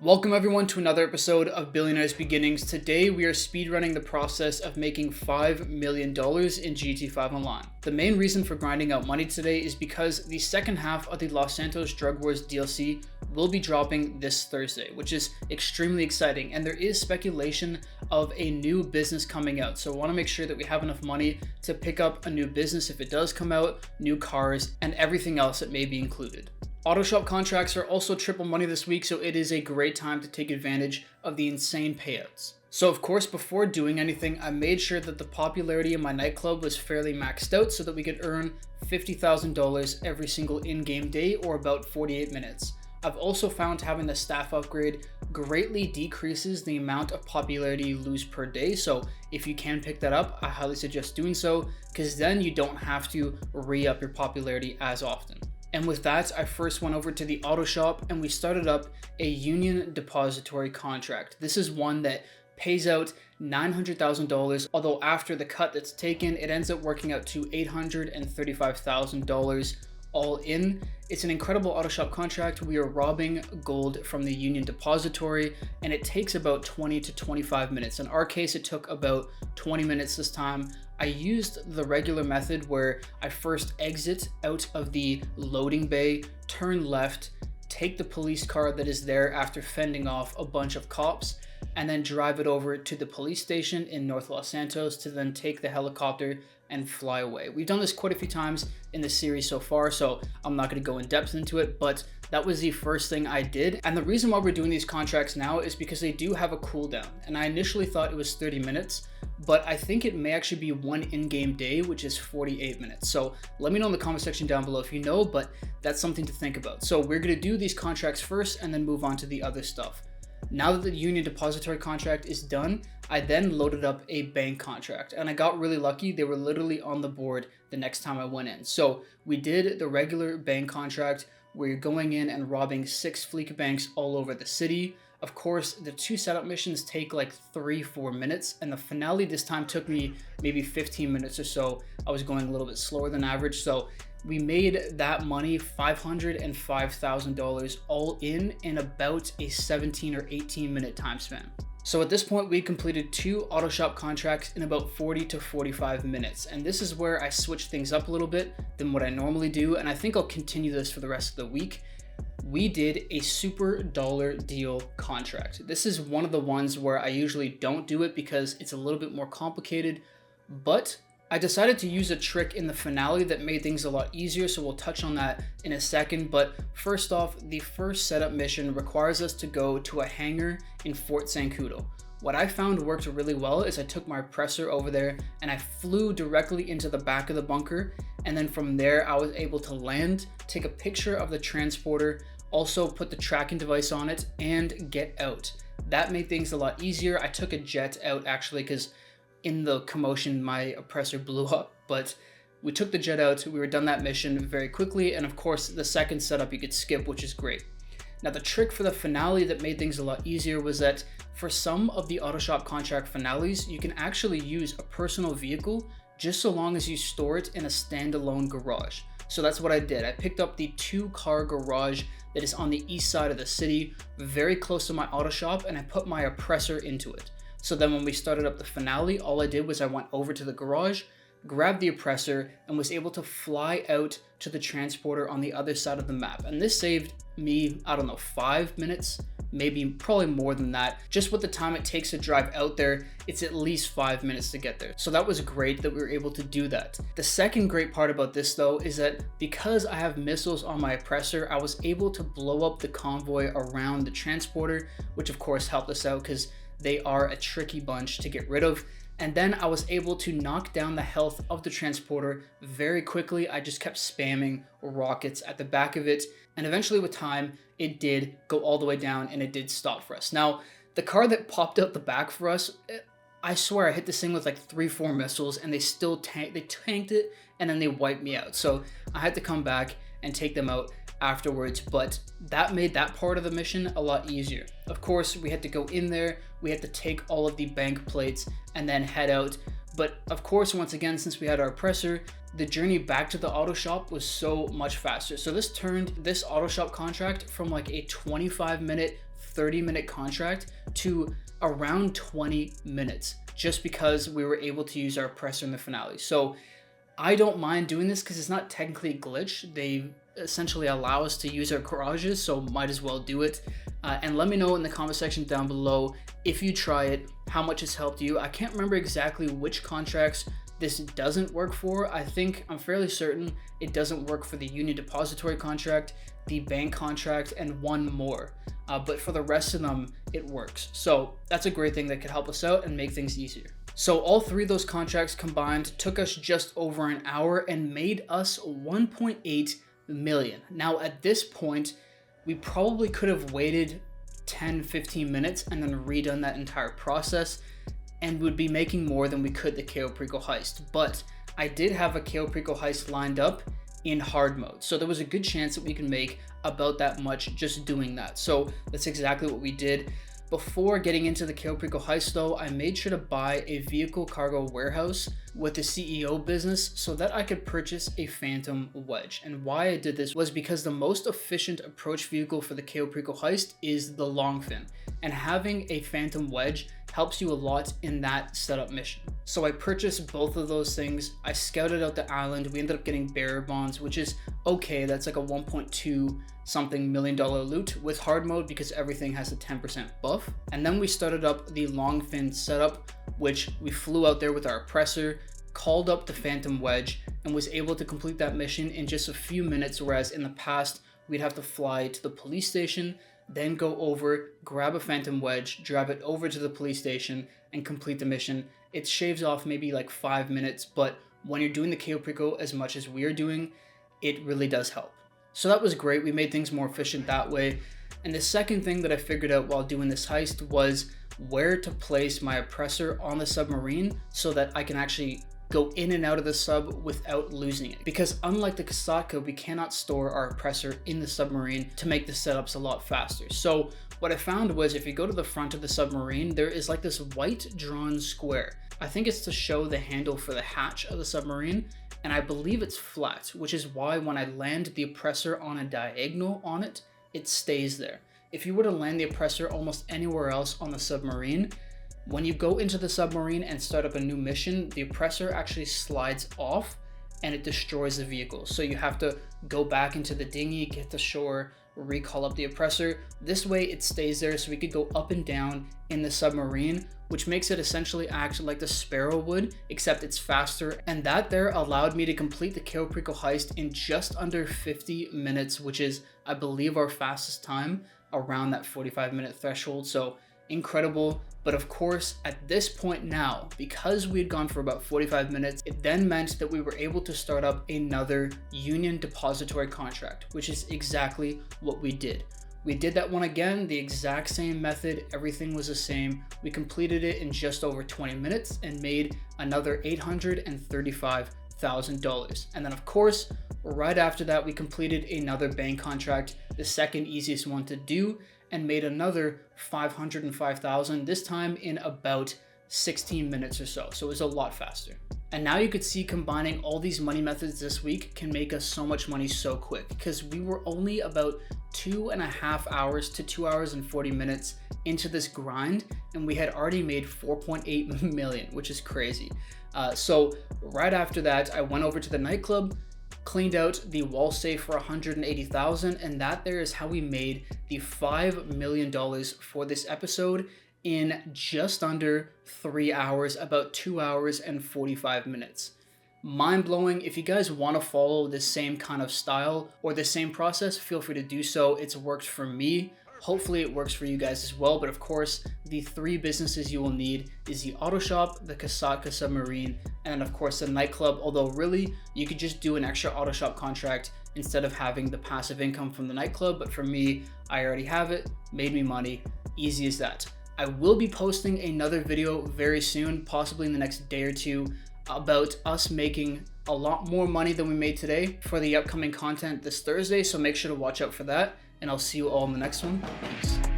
Welcome everyone to another episode of Billionaire's Beginnings. Today we are speedrunning the process of making $5 million in GT5 Online. The main reason for grinding out money today is because the second half of the Los Santos Drug Wars DLC will be dropping this Thursday, which is extremely exciting, and there is speculation of a new business coming out. So I want to make sure that we have enough money to pick up a new business if it does come out, new cars, and everything else that may be included. Auto shop contracts are also triple money this week, so it is a great time to take advantage of the insane payouts. So of course, before doing anything, I made sure that the popularity in my nightclub was fairly maxed out so that we could earn $50,000 every single in-game day, or about 48 minutes. I've also found having the staff upgrade greatly decreases the amount of popularity you lose per day, so if you can pick that up, I highly suggest doing so, because then you don't have to re-up your popularity as often. And with that, I first went over to the auto shop and we started up a Union Depository contract. This is one that pays out $900,000, although after the cut that's taken, it ends up working out to $835,000 all in. It's an incredible auto shop contract. We are robbing gold from the Union Depository, and it takes about 20 to 25 minutes. In our case, it took about 20 minutes this time. I used the regular method where I first exit out of the loading bay, turn left, take the police car that is there after fending off a bunch of cops, and then drive it over to the police station in North Los Santos to then take the helicopter and fly away. We've done this quite a few times in the series so far, so I'm not going to go in depth into it, but that was the first thing I did. And the reason why we're doing these contracts now is because they do have a cooldown. And I initially thought it was 30 minutes, but I think it may actually be one in-game day, which is 48 minutes. So let me know in the comment section down below if you know, but that's something to think about. So we're going to do these contracts first and then move on to the other stuff. Now that the Union Depository contract is done, I then loaded up a bank contract, and I got really lucky. They were literally on the board the next time I went in. So we did the regular bank contract where you're going in and robbing 6 Fleeca banks all over the city. Of course, the 2 setup missions take like 3-4 minutes, and the finale this time took me maybe 15 minutes or so. I was going a little bit slower than average, so we made that money, $505,000 all in about a 17 or 18 minute time span. So at this point, we completed 2 auto shop contracts in about 40 to 45 minutes. And this is where I switched things up a little bit than what I normally do. And I think I'll continue this for the rest of the week. We did a super dollar deal contract. This is one of the ones where I usually don't do it because it's a little bit more complicated, but I decided to use a trick in the finale that made things a lot easier, so we'll touch on that in a second. But first off, the first setup mission requires us to go to a hangar in Fort Zancudo. What I found worked really well is I took my oppressor over there and I flew directly into the back of the bunker, and then from there I was able to land, take a picture of the transporter, also put the tracking device on it, and get out. That made things a lot easier. I took a jet out actually because in the commotion my oppressor blew up, but we took the jet out. We were done that mission very quickly, and of course the second setup you could skip, which is great. Now the trick for the finale that made things a lot easier was that for some of the auto shop contract finales, you can actually use a personal vehicle just so long as you store it in a standalone garage. So that's what I did. I picked up the 2-car garage that is on the east side of the city, very close to my auto shop, and I put my oppressor into it. So then when we started up the finale, all I did was I went over to the garage, grabbed the oppressor, and was able to fly out to the transporter on the other side of the map. And this saved me, I don't know, 5 minutes, probably more than that. Just with the time it takes to drive out there, it's at least 5 minutes to get there. So that was great that we were able to do that. The second great part about this though is that because I have missiles on my oppressor, I was able to blow up the convoy around the transporter, which of course helped us out because they are a tricky bunch to get rid of. And then I was able to knock down the health of the transporter very quickly. I just kept spamming rockets at the back of it. And eventually with time, it did go all the way down and it did stop for us. Now, the car that popped out the back for us, I swear I hit this thing with like 3-4 missiles and they still tanked it, and then they wiped me out. So I had to come back and take them out afterwards, but that made that part of the mission a lot easier. Of course, we had to go in there, we had to take all of the bank plates and then head out. But of course, once again, since we had our oppressor, the journey back to the auto shop was so much faster. So this turned this auto shop contract from like a 25-minute 30-minute contract to around 20 minutes just because we were able to use our oppressor in the finale. So I don't mind doing this because it's not technically a glitch. They essentially allow us to use our garages, so might as well do it. And let me know in the comment section down below if you try it, how much it's helped you. I can't remember exactly which contracts this doesn't work for. I'm fairly certain it doesn't work for the Union Depository contract, the bank contract, and one more. But for the rest of them, it works. So that's a great thing that could help us out and make things easier. So all three of those contracts combined took us just over an hour and made us 1.8 million. Now at this point, we probably could have waited 10-15 minutes and then redone that entire process and would be making more than we could the Cayo Perico heist. But I did have a Cayo Perico heist lined up in hard mode, so there was a good chance that we can make about that much just doing that. So that's exactly what we did. Before getting into the Cayo Perico heist though, I made sure to buy a vehicle cargo warehouse with the CEO business so that I could purchase a Phantom Wedge. And why I did this was because the most efficient approach vehicle for the Cayo Perico heist is the long fin. And having a Phantom Wedge helps you a lot in that setup mission. So I purchased both of those things. I scouted out the island. We ended up getting bearer bonds, which is okay. That's like a 1.2 something million loot with hard mode because everything has a 10% buff. And then we started up the long fin setup, which we flew out there with our oppressor, called up the Phantom Wedge, and was able to complete that mission in just a few minutes, whereas in the past we'd have to fly to the police station, then go over, grab a Phantom Wedge, drive it over to the police station, and complete the mission. It shaves off maybe like 5 minutes, but when you're doing the Cayo Perico as much as we're doing, it really does help. So that was great. We made things more efficient that way. And the second thing that I figured out while doing this heist was where to place my oppressor on the submarine so that I can actually go in and out of the sub without losing it. Because unlike the Kasatka, we cannot store our oppressor in the submarine to make the setups a lot faster. So what I found was if you go to the front of the submarine, there is like this white drawn square. I think it's to show the handle for the hatch of the submarine, and I believe it's flat, which is why when I land the oppressor on a diagonal on it, it stays there. If you were to land the oppressor almost anywhere else on the submarine, when you go into the submarine and start up a new mission, the oppressor actually slides off and it destroys the vehicle. So you have to go back into the dinghy, get to shore, recall up the oppressor. This way it stays there so we could go up and down in the submarine, which makes it essentially act like the Sparrow would, except it's faster. And that there allowed me to complete the Cayo Perico heist in just under 50 minutes, which is, I believe, our fastest time around that 45-minute threshold. So incredible. But of course, at this point now, because we had gone for about 45 minutes, it then meant that we were able to start up another Union Depository contract, which is exactly what we did. We did that one again, the exact same method, everything was the same. We completed it in just over 20 minutes and made another $835,000. And then of course, right after that, we completed another bank contract, the second easiest one to do, and made another $505,000, this time in about 16 minutes or so. So it was a lot faster. And now you could see combining all these money methods this week can make us so much money so quick, because we were only about 2.5 hours to 2 hours and 40 minutes into this grind, and we had already made 4.8 million, which is crazy. So right after that, I went over to the nightclub, cleaned out the wall safe for 180,000, and that there is how we made the $5 million for this episode in just under 3 hours, about 2 hours and 45 minutes. Mind-blowing. If you guys want to follow the same kind of style or the same process, feel free to do so. It's worked for me. Hopefully it works for you guys as well. But of course, the three businesses you will need is the auto shop, the Kasatka submarine, and then of course the nightclub. Although really, you could just do an extra auto shop contract instead of having the passive income from the nightclub. But for me, I already have it, made me money, easy as that. I will be posting another video very soon, possibly in the next day or two, about us making a lot more money than we made today for the upcoming content this Thursday. So make sure to watch out for that, and I'll see you all in the next one. Peace.